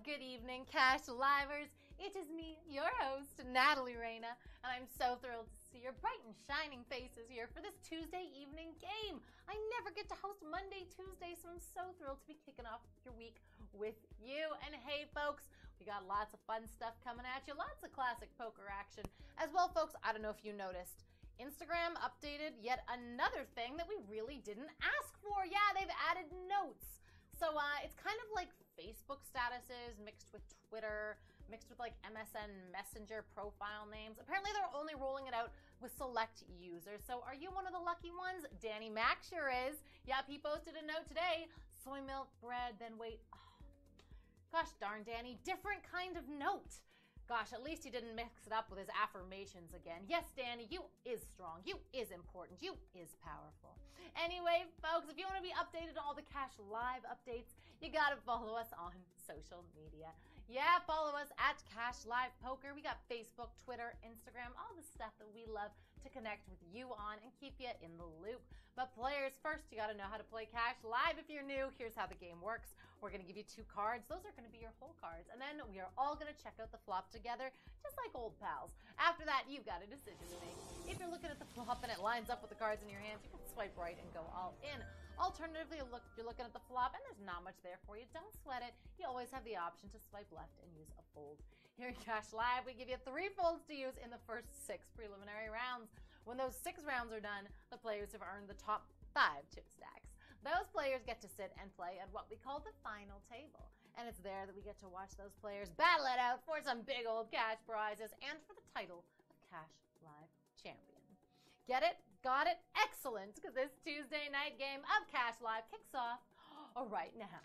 Good evening, Cash Livers. It is me, your host, Natalie Reina, and I'm so thrilled to see your bright and shining faces here for this Tuesday evening game. I never get to host Monday, Tuesday, so I'm so thrilled to be kicking off your week with you. And hey, folks, we got lots of fun stuff coming at you, lots of classic poker action. As well, folks, I don't know if you noticed, Instagram updated yet another thing that we really didn't ask for. Yeah, they've added notes. So it's kind of like Facebook statuses mixed with Twitter, mixed with like MSN Messenger profile names. Apparently they're only rolling it out with select users. So are you one of the lucky ones? Danny Mac sure is. Yep, he posted a note today. Soy milk, bread, then wait. Oh, gosh darn, Danny, different kind of note. Gosh, at least he didn't mix it up with his affirmations again. Yes, Danny, you is strong, you is important, you is powerful. Anyway, folks, if you want to be updated on all the Cash Live updates, you gotta follow us on social media. Yeah, follow us at Cash Live Poker. We got Facebook, Twitter, Instagram, all the stuff that we love to connect with you on and keep you in the loop. But players, first, you gotta know how to play Cash Live. If you're new, here's how the game works. We're gonna give you 2 cards. Those are gonna be your whole cards. And then we are all gonna check out the flop together, just like old pals. After that, you've got a decision to make. If you're looking at the flop and it lines up with the cards in your hands, you can swipe right and go all in. Alternatively, you're looking at the flop and there's not much there for you. Don't sweat it. You always have the option to swipe left and use a fold. Here in Cash Live, we give you 3 folds to use in the first 6 preliminary rounds. When those 6 rounds are done, the players have earned the top 5 chip stacks. Those players get to sit and play at what we call the final table. And it's there that we get to watch those players battle it out for some big old cash prizes and for the title of Cash Live Champion. Get it? Got it? Excellent, because this Tuesday night game of Cash Live kicks off right now.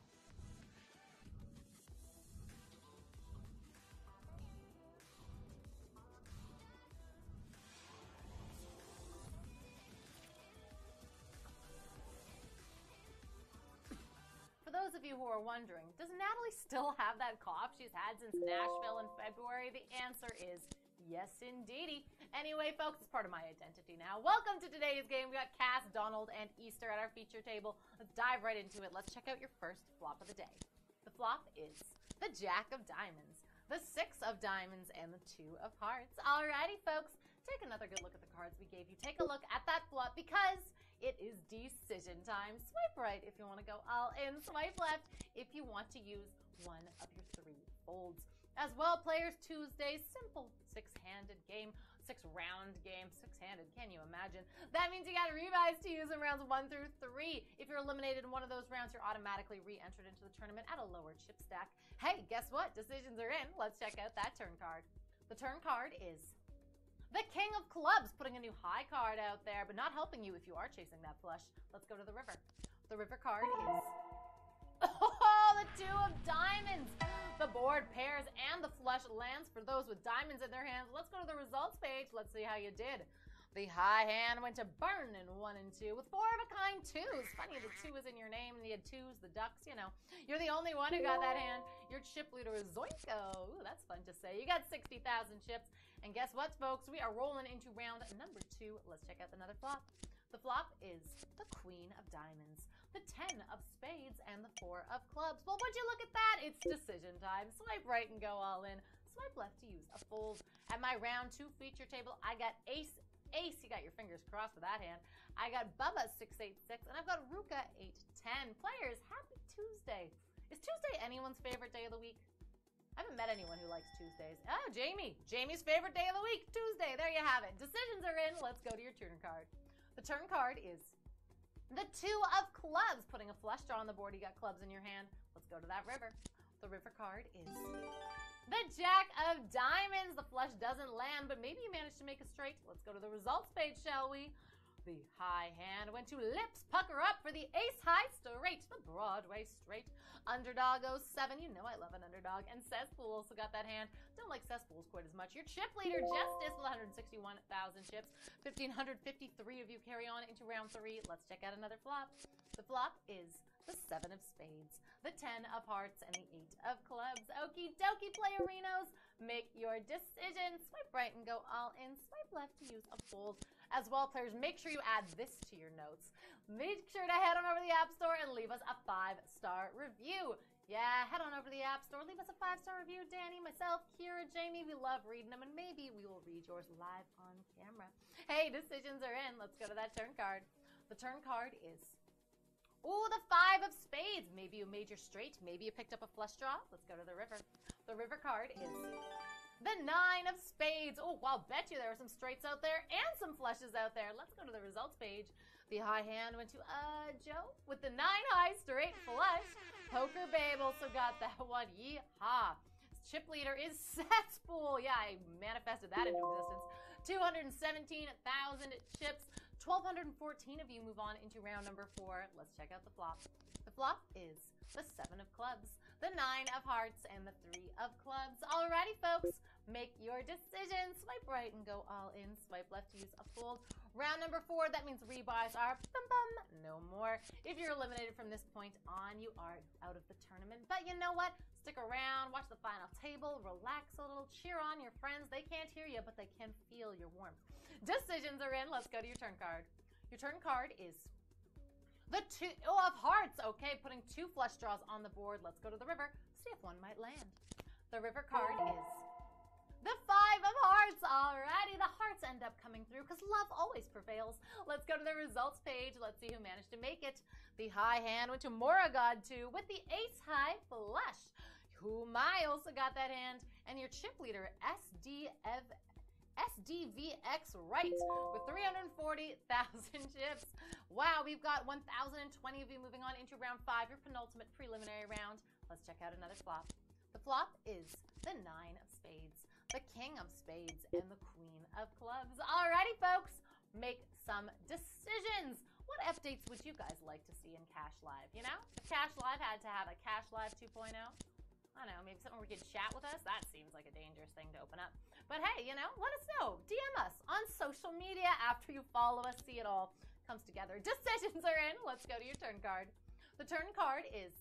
For those of you who are wondering, does Natalie still have that cough she's had since Nashville in February? The answer is yes, indeedy. Anyway, folks, it's part of my identity now. Welcome to today's game. We got Cass, Donald, and Easter at our feature table. Let's dive right into it. Let's check out your first flop of the day. The flop is the Jack of Diamonds, the 6 of Diamonds, and the 2 of Hearts. Alrighty, folks, take another good look at the cards we gave you. Take a look at that flop because it is decision time. Swipe right if you want to go all in. Swipe left if you want to use one of your 3 folds. As well, players, Tuesday's simple 6-handed game, 6-round game, 6-handed, can you imagine? That means you got revise to use in rounds 1 through 3. If you're eliminated in one of those rounds, you're automatically re-entered into the tournament at a lower chip stack. Hey, guess what? Decisions are in. Let's check out that turn card. The turn card is the King of Clubs, putting a new high card out there, but not helping you if you are chasing that flush. Let's go to the river. The river card is the 2 of Diamonds. The board pairs and the flush lands for those with diamonds in their hands. Let's go to the results page. Let's see how you did. The high hand went to burn in 1 and 2 with 4-of-a-kind 2s. Funny, the 2 is in your name and you had 2s, the ducks, you know. You're the only one who got that hand. Your chip leader is Zoinko. Ooh, that's fun to say. You got 60,000 chips. And guess what, folks? We are rolling into round number 2. Let's check out another flop. The flop is the Queen of Diamonds, the 10 of Spades, and the 4 of Clubs. Well, would you look at that? It's decision time. Swipe right and go all in. Swipe left to use a fold. At my round 2 feature table, I got Ace, you got your fingers crossed for that hand. I got Bubba 686, and I've got Ruka 810. Players, happy Tuesday. Is Tuesday anyone's favorite day of the week? I haven't met anyone who likes Tuesdays. Oh, Jamie. Jamie's favorite day of the week, Tuesday. There you have it. Decisions are in. Let's go to your turn card. The turn card is the 2 of Clubs, putting a flush draw on the board. You got clubs in your hand. Let's go to that river. The river card is the Jack of Diamonds. The flush doesn't land, but maybe you managed to make a straight. Let's go to the results page, shall we? The high hand went to lips pucker up for the ace high straight, the Broadway straight. Underdog 07, you know I love an underdog. And Cesspool also got that hand. Don't like Cesspools quite as much. Your chip leader, Justice, with 161,000 chips. 1,553 of you carry on into round 3. Let's check out another flop. The flop is the 7 of Spades, the 10 of Hearts, and the 8 of Clubs. Okie dokie, playerinos. Make your decision. Swipe right and go all in. Swipe left to use a fold. As well, players, make sure you add this to your notes. Make sure to head on over to the App Store and leave us a 5-star review. Yeah, head on over to the App Store. Leave us a 5-star review. Danny, myself, Kira, Jamie, we love reading them, and maybe we will read yours live on camera. Hey, decisions are in. Let's go to that turn card. The turn card is, ooh, the 5 of spades. Maybe you made your straight. Maybe you picked up a flush draw. Let's go to the river. The river card is the 9 of spades. Oh, wow, bet you there are some straights out there and some flushes out there. Let's go to the results page. The high hand went to Joe with the 9 high straight flush. Poker Babe also got that one. Yeehaw. Chip leader is Setspool. Yeah, I manifested that into existence. 217,000 chips. 1,214 of you move on into round number 4. Let's check out the flop. The flop is the 7 of clubs, the 9 of hearts, and the 3 of clubs. Alrighty, folks, make your decision. Swipe right and go all in. Swipe left to use a fold. Round number 4, that means rebuys are no more. If you're eliminated from this point on, you are out of the tournament. But you know what? Stick around, watch the final table, relax a little, cheer on your friends. They can't hear you, but they can feel your warmth. Decisions are in. Let's go to your turn card. Your turn card is the 2 of hearts. Okay, putting 2 flush draws on the board. Let's go to the river, see if one might land. The river card is the 5 of hearts. Alrighty, the hearts end up coming through because love always prevails. Let's go to the results page. Let's see who managed to make it. The high hand went to Moragod 2 with the ace high flush. Humai also got that hand. And your chip leader, SDVX right with 340,000 chips. Wow, we've got 1,020 of you moving on into round 5, your penultimate preliminary round. Let's check out another flop. The flop is the 9 of spades, the king of spades, and the queen of clubs. Alrighty, folks, make some decisions. What updates would you guys like to see in Cash Live? You know, if Cash Live had to have a Cash Live 2.0, I don't know, maybe something where we could chat with us. That seems like a dangerous thing to open up. But hey, you know, let us know. DM us on social media after you follow us. See, it all comes together. Decisions are in. Let's go to your turn card. The turn card is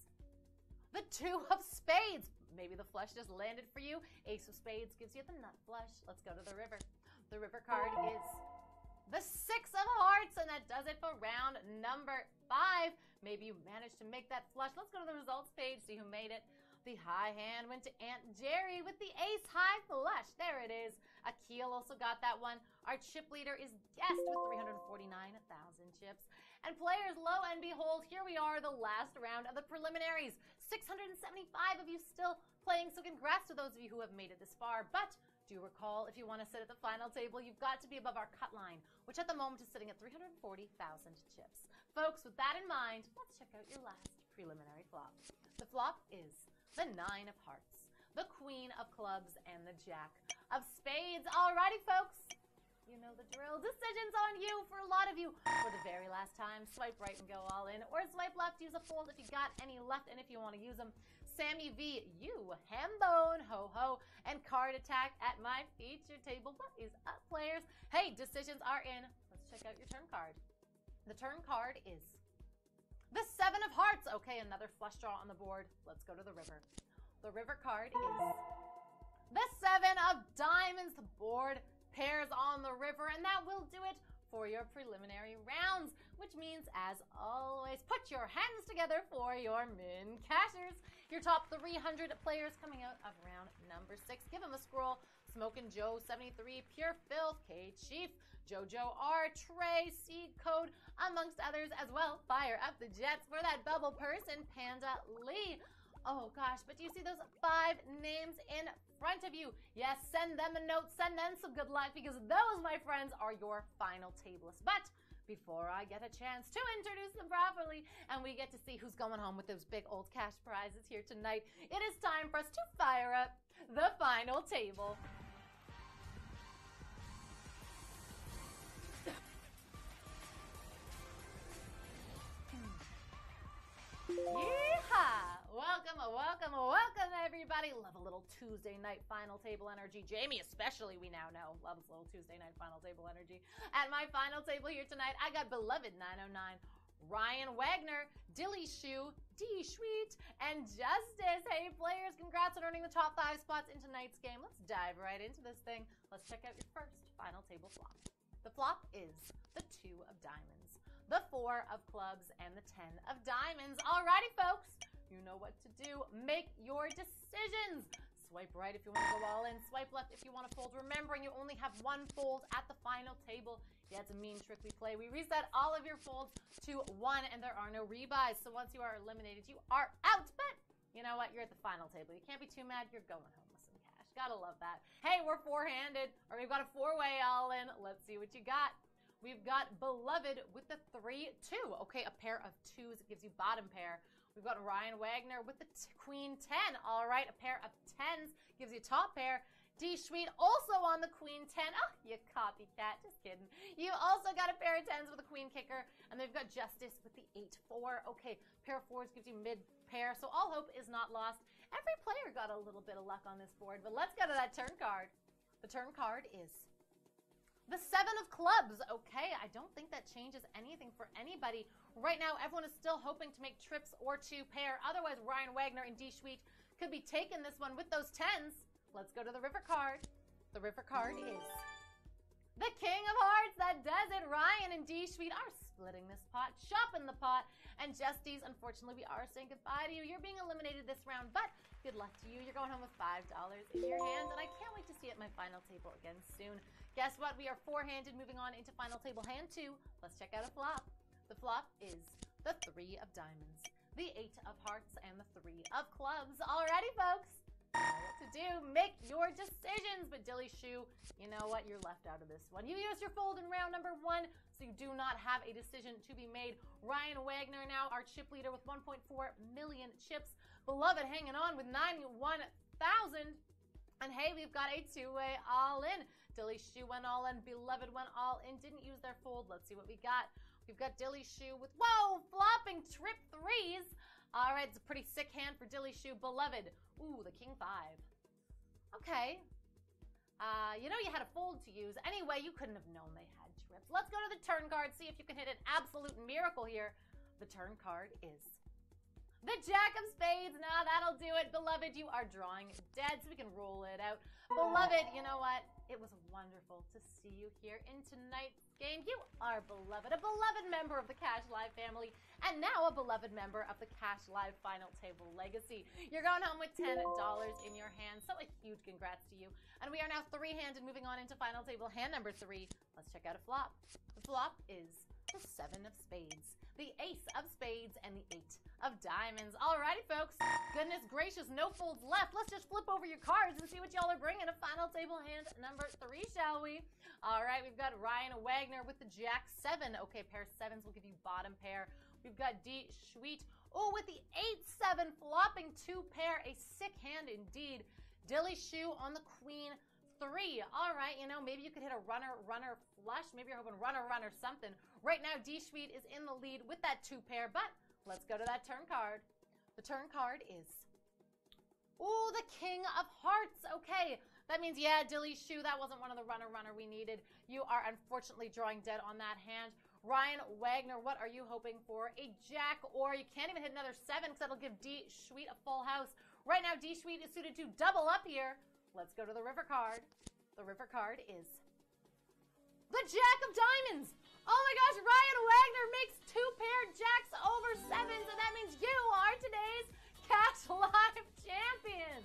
the 2 of spades. Maybe the flush just landed for you. Ace of spades gives you the nut flush. Let's go to the river. The river card is the 6 of hearts, and that does it for round number 5. Maybe you managed to make that flush. Let's go to the results page, see who made it. The high hand went to Aunt Jerry with the ace high flush. There it is. Akil also got that one. Our chip leader is Guest with 349,000 chips. And players, lo and behold, here we are, the last round of the preliminaries. 675 of you still playing, so congrats to those of you who have made it this far. But do recall, if you want to sit at the final table, you've got to be above our cut line, which at the moment is sitting at 340,000 chips. Folks, with that in mind, let's check out your last preliminary flop. The flop is the 9 of hearts, the queen of clubs, and the jack of spades. Alrighty, folks, you know the drill. Decisions on you for a lot of you. For the very last time, swipe right and go all in, or swipe left, use a fold if you got any left, and if you want to use them. Sammy V, you, Hambone, Ho Ho, and Card Attack at my feature table. What is up, players? Hey, decisions are in. Let's check out your turn card. The turn card is the 7 of hearts. Okay, another flush draw on the board. Let's go to the river. The river card is the 7 of diamonds. The board pairs on the river, and that will do it for your preliminary rounds, which means, as always, put your hands together for your min cashers. Your top 300 players coming out of round number 6. Give them a scroll. Smokin' Joe 73, Pure Filth, K Chief, Jojo R, Trey, Seed Code, amongst others as well. Fire up the jets for that bubble person, Panda Lee. Oh gosh, but do you see those 5 names in front of you? Yes, send them a note, send them some good luck, because those, my friends, are your final tablists. But before I get a chance to introduce them properly and we get to see who's going home with those big old cash prizes here tonight, it is time for us to fire up the final table. Yeehaw! Welcome, everybody. Love a little Tuesday night final table energy. Jamie especially, we now know, loves a little Tuesday night final table energy. At my final table here tonight, I got beloved 909, Ryan Wagner, Dilly Shoe, D Sweet, and Justice. Hey, players, congrats on earning the top 5 spots in tonight's game. Let's dive right into this thing. Let's check out your first final table flop. The flop is the 2 of diamonds, the 4 of clubs, and the 10 of diamonds. Alrighty, folks, You know what to do. Make your decisions. Swipe right if you want to go all in. Swipe left if you want to fold. Remembering you only have one fold at the final table. Yeah, it's a mean trick we play. We reset all of your folds to 1, and there are no rebuys. So once you are eliminated, you are out. But you know what? You're at the final table. You can't be too mad. You're going home with some cash. Gotta love that. Hey, we're four-handed, or we've got a four-way all in. Let's see what you got. We've got Beloved with the 3-2. Okay, a pair of 2s gives you bottom pair. We've got Ryan Wagner with the Queen 10. All right, a pair of 10s gives you top pair. D Sweet also on the Queen 10. Oh, you copycat. Just kidding. You also got a pair of 10s with a Queen kicker. And they've got Justice with the 8-4. Okay, pair of 4s gives you mid pair. So all hope is not lost. Every player got a little bit of luck on this board. But let's go to that turn card. The turn card is the 7 of clubs. Okay, I don't think that changes anything for anybody. Right now, everyone is still hoping to make trips or 2 pair. Otherwise, Ryan Wagner and D Sweet could be taking this one with those 10s. Let's go to the river card. The river card is the King of Hearts. That does it. Ryan and D Sweet are splitting this pot, chopping the pot. And Justies, unfortunately, we are saying goodbye to you. You're being eliminated this round, but good luck to you. You're going home with $5 in your hand, and I can't wait to see it at my final table again soon. Guess what? We are four-handed, moving on into final table hand 2. Let's check out a flop. The flop is the 3 of diamonds, the 8 of hearts, and the 3 of clubs. Alrighty, folks. You know what to do. Make your decisions. But Dilly Shoe, you know what? You're left out of this one. You used your fold in round number 1, so you do not have a decision to be made. Ryan Wagner now our chip leader with 1.4 million chips. Beloved hanging on with 91,000. And hey, we've got a 2-way all in. Dilly Shoe went all in. Beloved went all in. Didn't use their fold. Let's see what we got. We've got Dilly Shoe with, whoa, flopping trip 3s. All right, it's a pretty sick hand for Dilly Shoe. Beloved. Ooh, the King 5. Okay. You know you had a fold to use. Anyway, you couldn't have known they had trips. Let's go to the turn card, see if you can hit an absolute miracle here. The turn card is the Jack of Spades. Nah, that'll do it. Beloved, you are drawing dead, so we can roll it out. Beloved, you know what? It was wonderful to see you here in tonight's game. You are beloved, a beloved member of the Cash Live family, and now a beloved member of the Cash Live Final Table Legacy. You're going home with $10 in your hand, so a huge congrats to you. And we are now three-handed, moving on into Final Table hand number 3. Let's check out a flop. The flop is the 7 of spades, the Ace of spades, and the 8 of diamonds. Alrighty, folks. Goodness gracious, no folds left. Let's just flip over your cards and see what y'all are bringing to Final Table hand number 3, shall we? Alright, we've got Ryan Wagner with the Jack 7. Okay, pair 7s will give you bottom pair. We've got D Sweet. Oh, with the 8-7 flopping 2 pair. A sick hand indeed. Dilly Shoe on the Queen 3. All right, you know, maybe you could hit a runner flush. Maybe you're hoping runner something. Right now, D Sweet is in the lead with that 2 pair, but let's go to that turn card. The turn card is, ooh, the King of Hearts. Okay, that means, yeah, Dilly Shoe, that wasn't one of the runner we needed. You are unfortunately drawing dead on that hand. Ryan Wagner, what are you hoping for? A Jack, or you can't even hit another 7 because that'll give D Sweet a full house. Right now, D Sweet is suited to double up here. Let's go to the river card. The river card is the Jack of Diamonds. Oh my gosh, Ryan Wagner makes 2 pair Jacks over 7s, and that means you are today's Cash Live champion.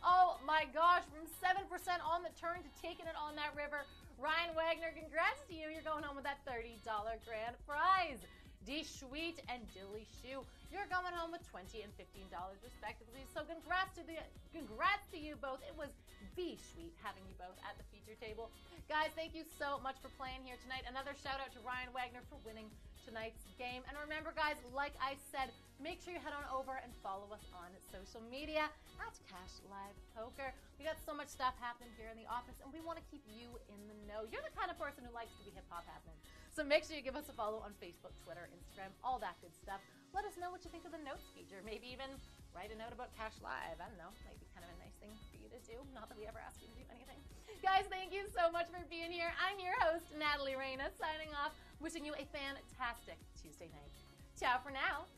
Oh my gosh, from 7% on the turn to taking it on that river. Ryan Wagner, congrats to you. You're going home with that $30 grand prize. D Sweet and Dilly Shoe, you're going home with $20 and $15 respectively. So congrats to you both. It was be sweet having you both at the feature table. Guys, thank you so much for playing here tonight. Another shout out to Ryan Wagner for winning tonight's game. And remember, guys, like I said, make sure you head on over and follow us on social media at Cash Live Poker. We got so much stuff happening here in the office, and we want to keep you in the know. You're the kind of person who likes to be hip-hop happening. So make sure you give us a follow on Facebook, Twitter, Instagram, all that good stuff. Let us know what you think of the notes feature. Maybe even write a note about Cash Live. I don't know. Might be kind of a nice thing for you to do. Not that we ever ask you to do anything. Guys, thank you so much for being here. I'm your host, Natalie Reina, signing off, wishing you a fantastic Tuesday night. Ciao for now.